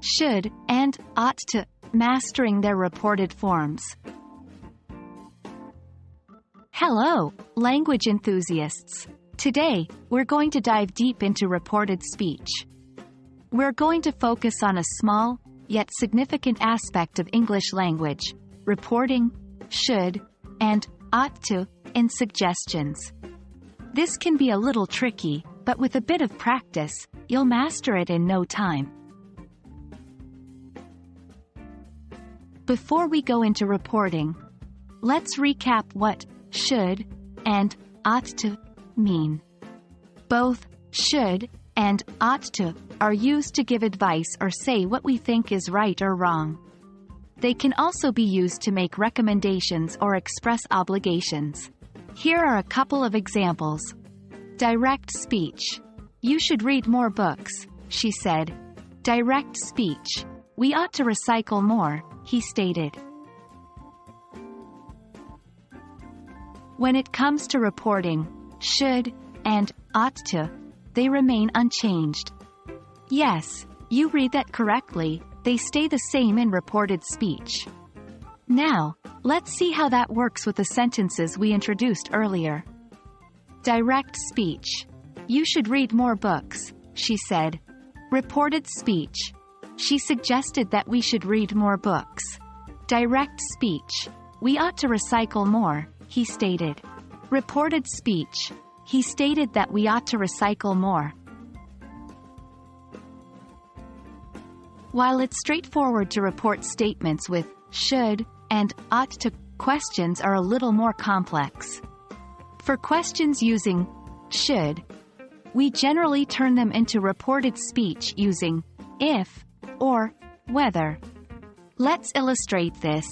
should, and ought to, mastering their reported forms. Hello, language enthusiasts. Today, we're going to dive deep into reported speech. We're going to focus on a small, yet significant aspect of English language: reporting should and ought to in suggestions. This can be a little tricky, but with a bit of practice, you'll master it in no time. Before we go into reporting, let's recap what should and ought to mean. Both should and ought to are used to give advice or say what we think is right or wrong. They can also be used to make recommendations or express obligations. Here are a couple of examples. Direct speech. You should read more books, she said. Direct speech. We ought to recycle more, he stated. When it comes to reporting, should and ought to, they remain unchanged. Yes, you read that correctly, they stay the same in reported speech. Now, let's see how that works with the sentences we introduced earlier. Direct speech. You should read more books, she said. Reported speech. She suggested that we should read more books. Direct speech. We ought to recycle more, he stated. Reported speech. He stated that we ought to recycle more. While it's straightforward to report statements with should and ought to, questions are a little more complex. For questions using should, we generally turn them into reported speech using if or whether. Let's illustrate this.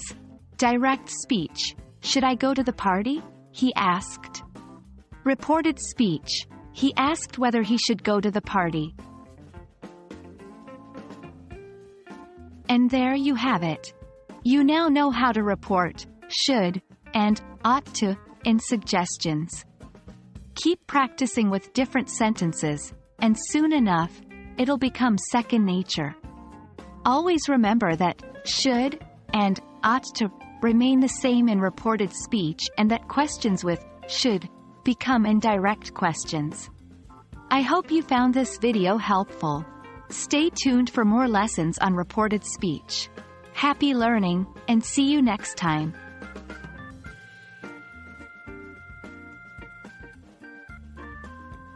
Direct speech. Should I go to the party? He asked. Reported speech. He asked whether he should go to the party. And there you have it. You now know how to report should and ought to in suggestions. Keep practicing with different sentences, and soon enough, it'll become second nature. Always remember that should and ought to remain the same in reported speech, and that questions with should become indirect questions. I hope you found this video helpful. Stay tuned for more lessons on reported speech. Happy learning, and see you next time.